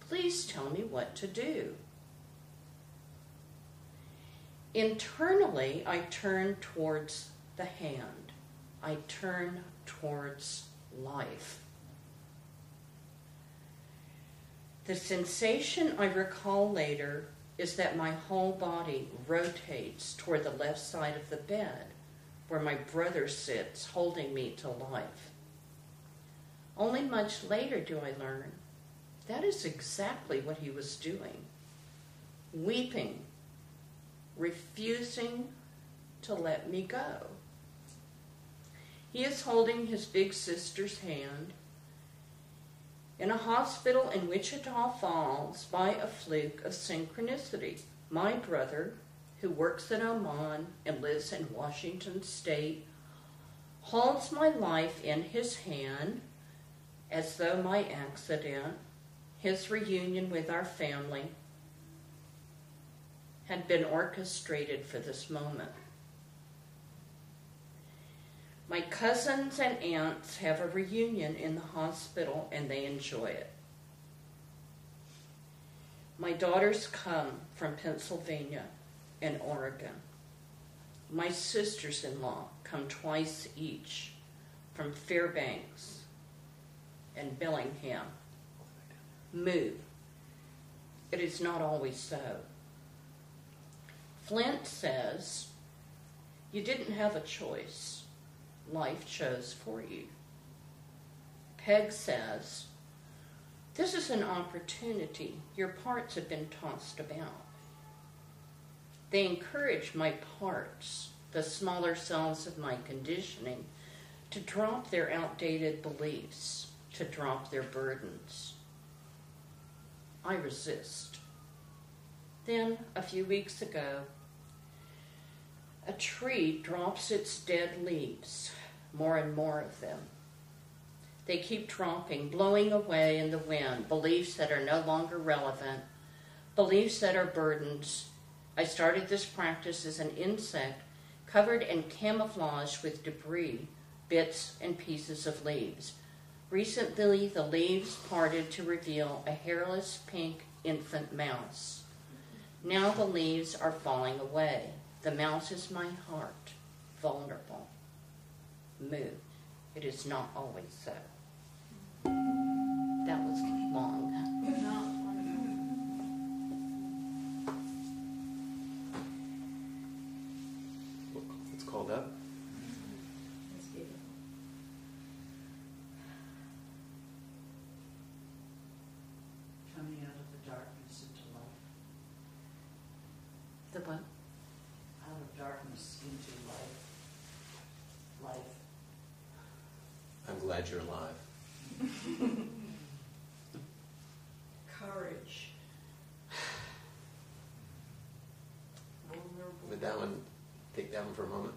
[SPEAKER 9] Please tell me what to do. Internally, I turn towards the hand. I turn towards life. The sensation I recall later is that my whole body rotates toward the left side of the bed, where my brother sits holding me to life. Only much later do I learn that is exactly what he was doing. Weeping, refusing to let me go. He is holding his big sister's hand in a hospital in Wichita Falls by a fluke of synchronicity. My brother, who works in Oman and lives in Washington State, holds my life in his hand as though my accident, his reunion with our family, had been orchestrated for this moment. My cousins and aunts have a reunion in the hospital and they enjoy it. My daughters come from Pennsylvania and Oregon. My sisters-in-law come twice each from Fairbanks and Bellingham. Move. It is not always so. Flint says, you didn't have a choice. Life chose for you. Peg says, this is an opportunity. Your parts have been tossed about. They encourage my parts, the smaller selves of my conditioning, to drop their outdated beliefs, to drop their burdens. I resist. Then, a few weeks ago, a tree drops its dead leaves, more and more of them. They keep dropping, blowing away in the wind, beliefs that are no longer relevant, beliefs that are burdens. I started this practice as an insect, covered and camouflaged with debris, bits and pieces of leaves. Recently, the leaves parted to reveal a hairless pink infant mouse. Now the leaves are falling away. The mouse is my heart, vulnerable. Move. It is not always so. That was long.
[SPEAKER 1] It's called up.
[SPEAKER 7] That's beautiful.
[SPEAKER 2] Coming out of the darkness into light.
[SPEAKER 9] The what?
[SPEAKER 2] Out of darkness into light. Life.
[SPEAKER 1] I'm glad you're alive.
[SPEAKER 7] Courage.
[SPEAKER 2] Vulnerable.
[SPEAKER 1] With that one, take that one for a moment.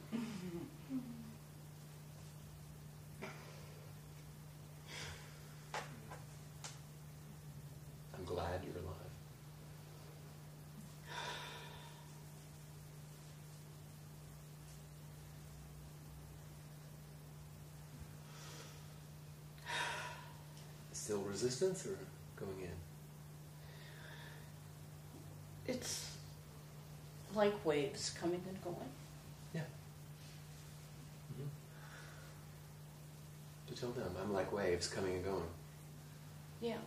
[SPEAKER 1] I'm glad you're alive. Still resistance or going in?
[SPEAKER 9] It's like waves coming and going.
[SPEAKER 1] Yeah. To tell them, I'm like waves coming and going.
[SPEAKER 9] Yeah.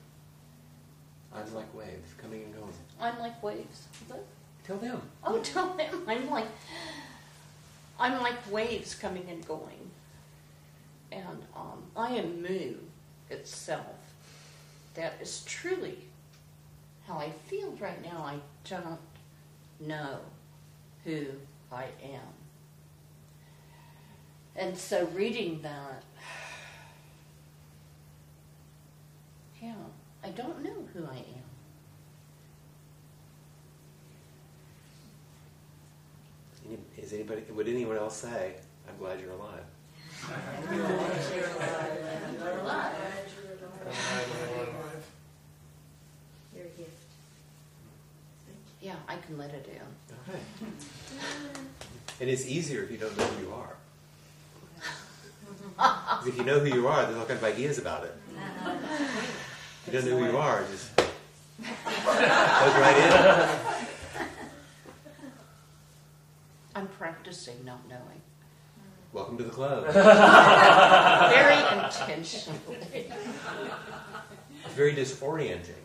[SPEAKER 1] I'm like waves coming and going.
[SPEAKER 9] I'm like waves. What?
[SPEAKER 1] Tell them.
[SPEAKER 9] Oh, tell them. I'm like waves coming and going. And I am Mu itself. That is truly how I feel right now, I don't know who I am. And so reading that, yeah, I don't know who I am.
[SPEAKER 1] Would anyone else say, I'm glad you're alive?
[SPEAKER 4] You're a gift.
[SPEAKER 9] Yeah, I can let it in.
[SPEAKER 1] Okay. And it's easier if you don't know who you are. 'Cause if you know who you are, there's all kinds of ideas about it. If you don't know who you are, it just goes right in.
[SPEAKER 9] I'm practicing not knowing.
[SPEAKER 1] Welcome to the club.
[SPEAKER 9] Very intentionally.
[SPEAKER 1] It's very disorienting,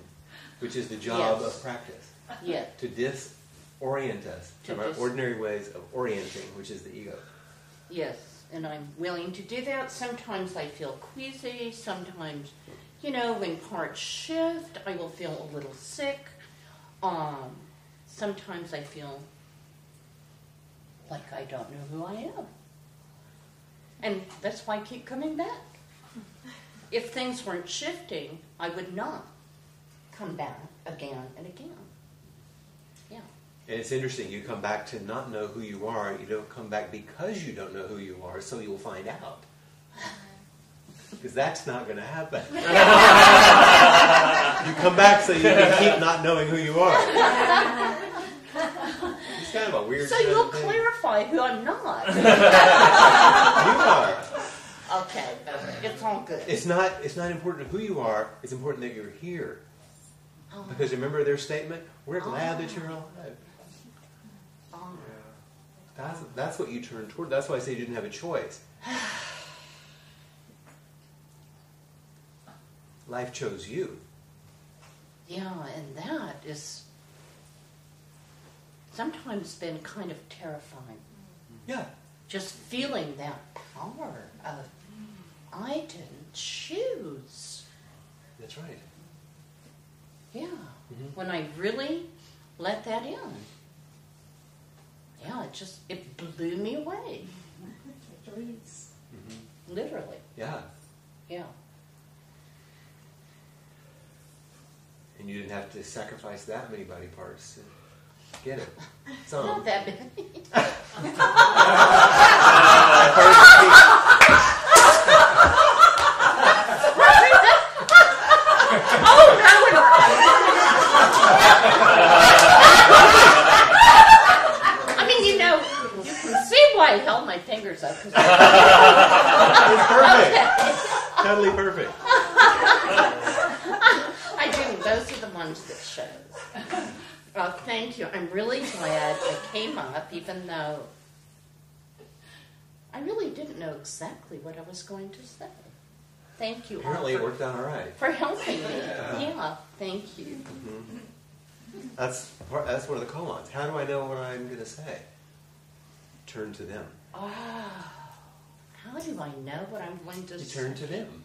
[SPEAKER 1] which is the job
[SPEAKER 9] Yes.
[SPEAKER 1] of practice.
[SPEAKER 9] Yeah.
[SPEAKER 1] To disorient us from our ordinary ways of orienting, which is the ego.
[SPEAKER 9] Yes, and I'm willing to do that. Sometimes I feel queasy. Sometimes, when parts shift, I will feel a little sick. Sometimes I feel like I don't know who I am. And that's why I keep coming back. If things weren't shifting, I would not come back again and again. Yeah.
[SPEAKER 1] And it's interesting, you come back to not know who you are. You don't come back because you don't know who you are, so you'll find out. Because that's not going to happen. You come back so you can keep not knowing who you are. It's kind of a weird
[SPEAKER 9] So you'll clarify who I'm not.
[SPEAKER 1] You are.
[SPEAKER 9] Okay, it's all good.
[SPEAKER 1] It's not important who you are, it's important that you're here.
[SPEAKER 9] Oh.
[SPEAKER 1] Because remember their statement? We're glad that you're alive.
[SPEAKER 9] Oh.
[SPEAKER 1] That's what you turn toward. That's why I say you didn't have a choice. Life chose you.
[SPEAKER 9] Yeah, and that is sometimes been kind of terrifying.
[SPEAKER 1] Yeah.
[SPEAKER 9] Just feeling that power of, I didn't choose.
[SPEAKER 1] That's right.
[SPEAKER 9] Yeah.
[SPEAKER 1] Mm-hmm.
[SPEAKER 9] When I really let that in. Yeah, it blew me away.
[SPEAKER 1] Mm-hmm.
[SPEAKER 9] Literally.
[SPEAKER 1] Yeah.
[SPEAKER 9] Yeah.
[SPEAKER 1] And you didn't have to sacrifice that many body parts to get it. Some.
[SPEAKER 9] Not that many. I mean, you can see why I held my fingers up.
[SPEAKER 1] It's perfect. Totally perfect.
[SPEAKER 9] I do. Those are the ones that show. Thank you. I'm really glad I came up, even though I really didn't know exactly what I was going to say. Thank you all
[SPEAKER 1] Apparently it worked out all right.
[SPEAKER 9] for helping me. Yeah, thank you.
[SPEAKER 1] Mm-hmm. That's one of the koans. How do I know what I'm going to say? Turn to them.
[SPEAKER 9] Oh, how do I know what I'm going to
[SPEAKER 1] You
[SPEAKER 9] say?
[SPEAKER 1] turn to them.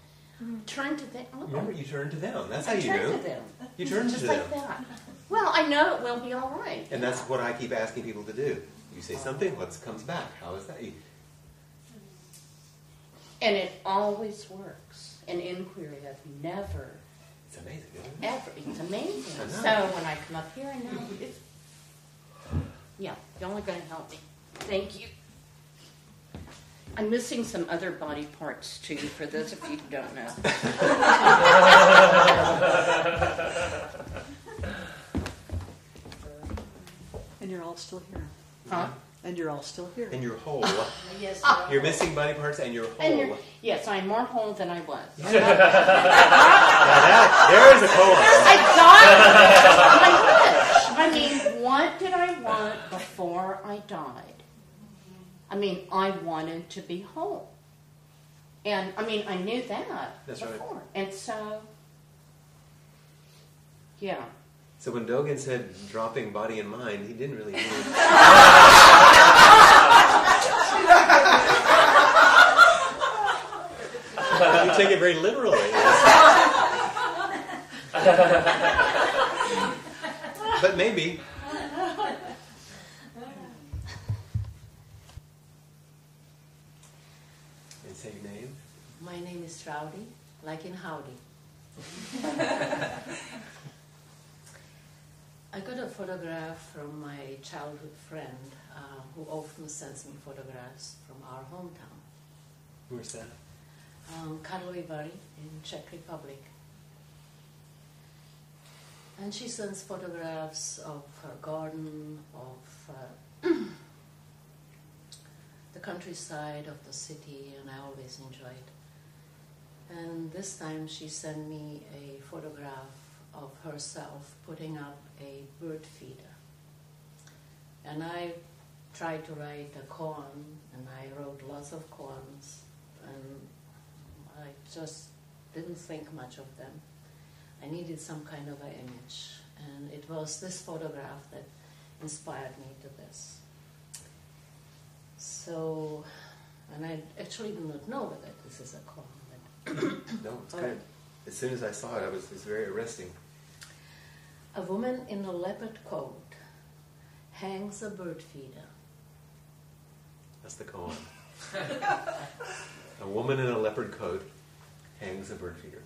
[SPEAKER 9] Turn to them. Oh.
[SPEAKER 1] Remember, you turn to them. That's how
[SPEAKER 9] I
[SPEAKER 1] you
[SPEAKER 9] turn
[SPEAKER 1] do.
[SPEAKER 9] to them.
[SPEAKER 1] You turn
[SPEAKER 9] Just
[SPEAKER 1] to
[SPEAKER 9] like
[SPEAKER 1] them.
[SPEAKER 9] that. Well, I know it will be all right.
[SPEAKER 1] And that's what I keep asking people to do. You say something, what comes back? How is that?
[SPEAKER 9] And it always works. In inquiry, I've never,
[SPEAKER 1] It's amazing, isn't it?
[SPEAKER 9] ever, it's amazing.
[SPEAKER 1] I know.
[SPEAKER 9] So when I come up here, I know it's, yeah, you're only going to help me. Thank you. I'm missing some other body parts too, for those of you who don't know.
[SPEAKER 11] And you're all still here.
[SPEAKER 9] Huh?
[SPEAKER 11] And you're all still here.
[SPEAKER 1] And you're whole.
[SPEAKER 2] Yes,
[SPEAKER 1] You're missing body parts and you're whole.
[SPEAKER 9] And yes, I'm more whole than I was.
[SPEAKER 1] Now there is a koan.
[SPEAKER 9] I thought, I wish. I mean, what did I want before I died? I mean, I wanted to be whole. And, I mean, I knew that
[SPEAKER 1] That's
[SPEAKER 9] before.
[SPEAKER 1] right.
[SPEAKER 9] And so, yeah.
[SPEAKER 1] So when Dogen said dropping body and mind, he didn't really mean you take it very literally. but maybe. And say your name.
[SPEAKER 12] My name is Rowdy, like in Howdy. I got a photograph from my childhood friend who often sends me photographs from our hometown.
[SPEAKER 1] Where's that?
[SPEAKER 12] Karlovy Vary in Czech Republic. And she sends photographs of her garden, of the countryside, of the city, and I always enjoy it. And this time she sent me a photograph of herself putting up a bird feeder. And I tried to write a koan, and I wrote lots of koans, and I just didn't think much of them. I needed some kind of an image, and it was this photograph that inspired me to this. So, and I actually do not know whether this is a koan.
[SPEAKER 1] No, it's good. As soon as I saw it, it's very arresting.
[SPEAKER 12] A woman in a leopard coat hangs a bird feeder.
[SPEAKER 1] That's the koan. A woman in a leopard coat hangs a bird feeder.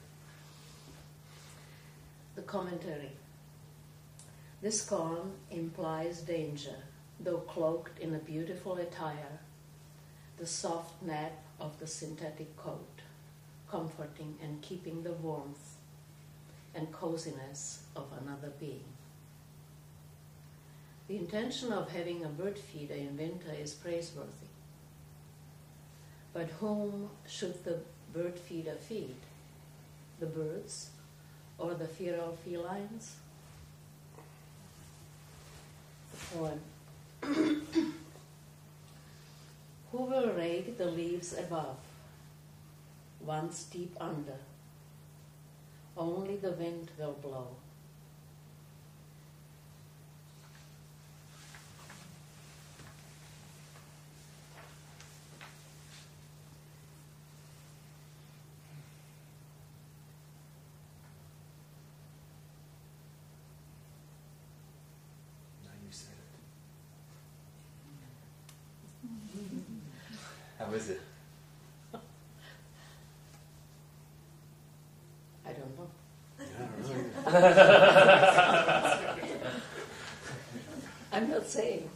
[SPEAKER 12] The commentary. This koan implies danger, though cloaked in a beautiful attire, the soft nap of the synthetic coat, comforting and keeping the warmth and coziness of another being. The intention of having a bird feeder in winter is praiseworthy. But whom should the bird feeder feed? The birds or the feral felines? The poem. Who will rake the leaves above, once deep under? Only the wind will blow.
[SPEAKER 1] Now you said it. How is it?
[SPEAKER 12] I don't know. I'm not saying.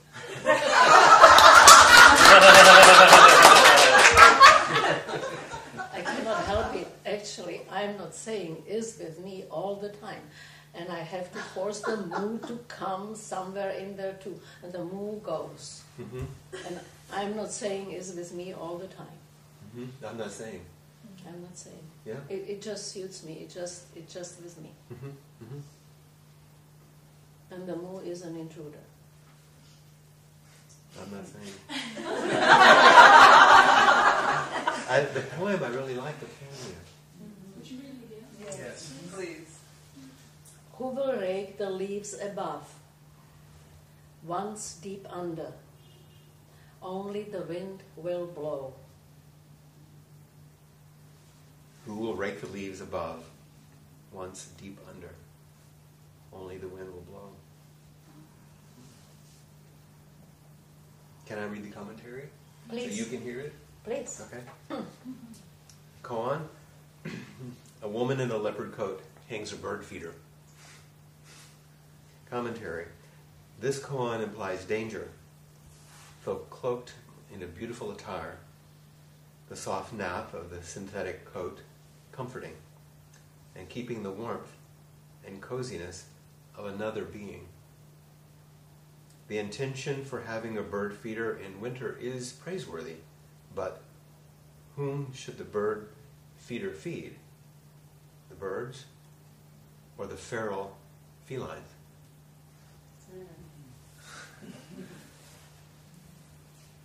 [SPEAKER 12] I cannot help it. Actually, I'm not saying is with me all the time. And I have to force the moo to come somewhere in there too. And the moo goes.
[SPEAKER 1] Mm-hmm.
[SPEAKER 12] And I'm not saying is with me all the time.
[SPEAKER 1] Mm-hmm. I'm not saying.
[SPEAKER 12] I'm not saying.
[SPEAKER 1] Yeah.
[SPEAKER 12] It just suits me. It just with me.
[SPEAKER 1] Mm-hmm. Mm-hmm.
[SPEAKER 12] And the moo is an intruder.
[SPEAKER 1] I'm not saying. The poem, I really like the poem.
[SPEAKER 2] Would you read it again?
[SPEAKER 8] Yes.
[SPEAKER 3] Please.
[SPEAKER 12] Who will rake the leaves above, once deep under? Only the wind will blow.
[SPEAKER 1] Who will rake the leaves above, once deep under? Only the wind will blow. Can I read the commentary?
[SPEAKER 12] Please.
[SPEAKER 1] So you can hear it?
[SPEAKER 12] Please.
[SPEAKER 1] Okay. Koan. A woman in a leopard coat hangs a bird feeder. Commentary. This koan implies danger, though cloaked in a beautiful attire, the soft nap of the synthetic coat comforting, and keeping the warmth and coziness of another being. The intention for having a bird feeder in winter is praiseworthy, but whom should the bird feeder feed? The birds or the feral felines?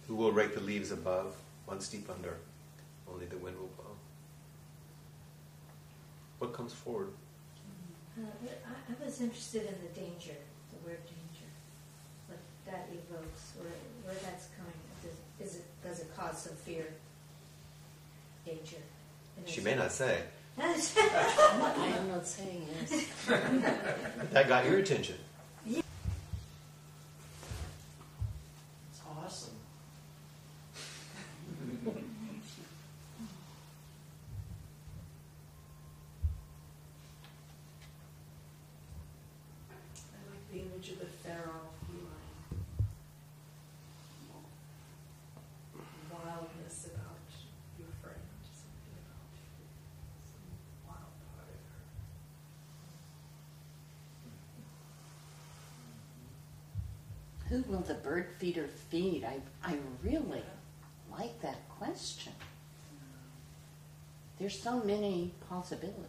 [SPEAKER 1] Who will rake the leaves above, once deep under? Only the wind will blow. What comes forward?
[SPEAKER 13] I was interested in the danger, the word danger, what that evokes, where that's coming. Does it cause some fear? Danger.
[SPEAKER 1] She may not say.
[SPEAKER 12] I am not saying yes.
[SPEAKER 1] That got your attention.
[SPEAKER 13] Yeah.
[SPEAKER 7] image of the feral feline. Wildness about your friend, something about some wild part of her.
[SPEAKER 9] Who will the bird feeder feed? I really like that question. There's so many possibilities.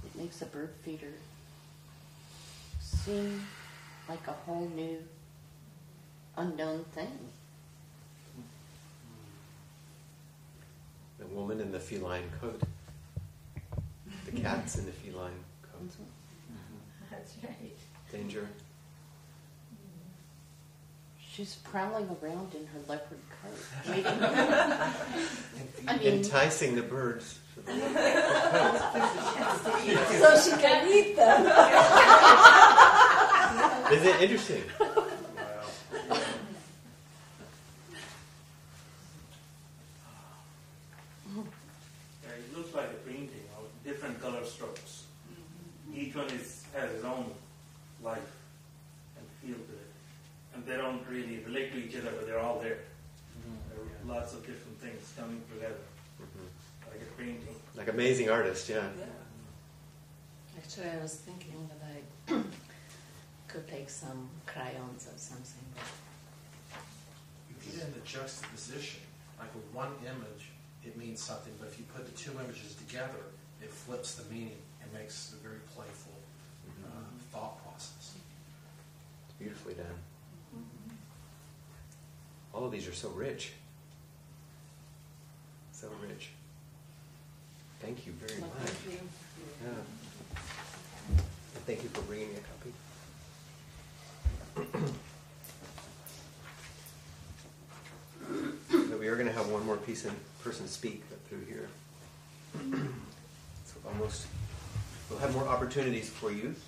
[SPEAKER 9] It makes a bird feeder seem like a whole new, unknown thing.
[SPEAKER 1] The woman in the feline coat. The cats in the feline coat.
[SPEAKER 13] That's right.
[SPEAKER 1] Danger.
[SPEAKER 9] She's prowling around in her leopard coat, waiting. I mean,
[SPEAKER 1] Enticing the birds.
[SPEAKER 9] so she can eat them.
[SPEAKER 1] Isn't it interesting?
[SPEAKER 5] Yeah, it looks like a painting of different color strokes. Each one has its own life and feel to it. And they don't really relate to each other, but they're all there. There are lots of different things coming together, like a painting.
[SPEAKER 1] Like amazing artist, yeah.
[SPEAKER 12] Actually, I was thinking that I could take some crayons or something.
[SPEAKER 8] You get in the juxtaposition. Like with one image, it means something, but if you put the two images together, it flips the meaning and makes a very playful thought process.
[SPEAKER 1] It's beautifully done. All of these are so rich. So rich. Thank you very much.
[SPEAKER 9] Thank you.
[SPEAKER 1] Yeah. And thank you for bringing me a copy. So we are going to have one more person speak up through here. So almost, we'll have more opportunities for youth.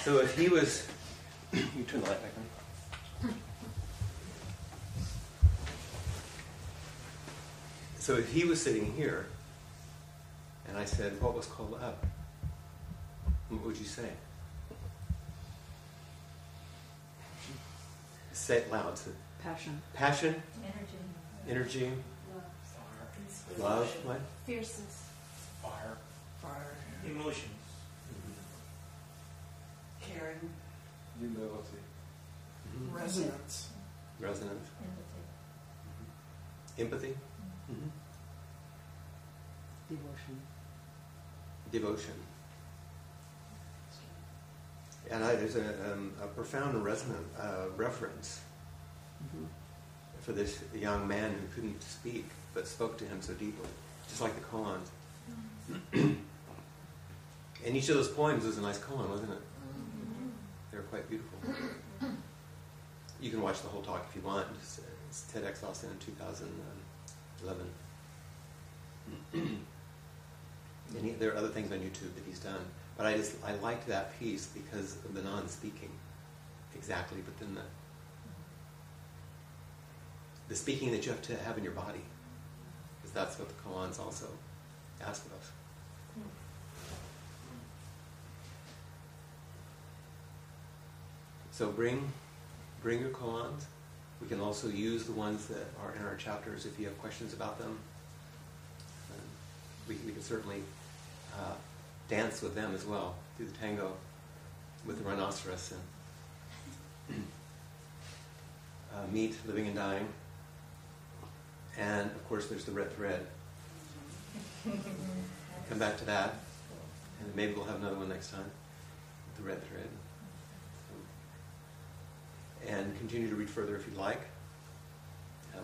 [SPEAKER 1] So if he was, you turn the light back on. So if he was sitting here, and I said, what was called up? What would you say? Say it loud. So
[SPEAKER 11] Passion.
[SPEAKER 1] passion,
[SPEAKER 13] Energy.
[SPEAKER 1] energy, love, what?
[SPEAKER 4] Fierceness.
[SPEAKER 8] Fire.
[SPEAKER 7] Fire,
[SPEAKER 5] Emotions.
[SPEAKER 7] caring,
[SPEAKER 5] Humility.
[SPEAKER 8] Resonance.
[SPEAKER 1] Resonance.
[SPEAKER 13] Empathy.
[SPEAKER 1] Empathy.
[SPEAKER 11] Devotion.
[SPEAKER 1] Devotion. And there's a profound and resonant reference for this young man who couldn't speak, but spoke to him so deeply, just like the koans. And each of those poems was a nice koan, wasn't it? They were quite beautiful. You can watch the whole talk if you want. It's TEDx Austin in 2011. And there are other things on YouTube that he's done. But I liked that piece because of the non-speaking. Exactly, but then the speaking that you have to have in your body. Because that's what the koans also ask of us. So bring your koans. We can also use the ones that are in our chapters if you have questions about them. We can certainly dance with them as well, do the tango with the rhinoceros and meet, living and dying. And of course there's the red thread. Come back to that, and maybe we'll have another one next time, the red thread. And continue to read further if you'd like.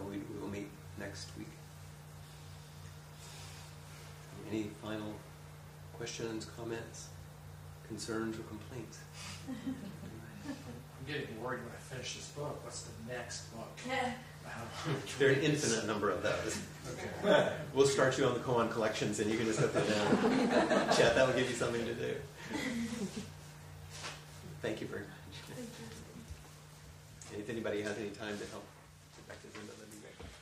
[SPEAKER 1] We will meet next week. Any final questions, comments, concerns, or complaints?
[SPEAKER 8] I'm getting worried when I finish this book. What's the next book?
[SPEAKER 1] There are an infinite number of those.
[SPEAKER 8] Okay.
[SPEAKER 1] We'll start you on the koan collections, and you can just go through them. Chat, that will give you something to do. Thank you very much. If anybody has any time to help get back to Zen, that'd be great.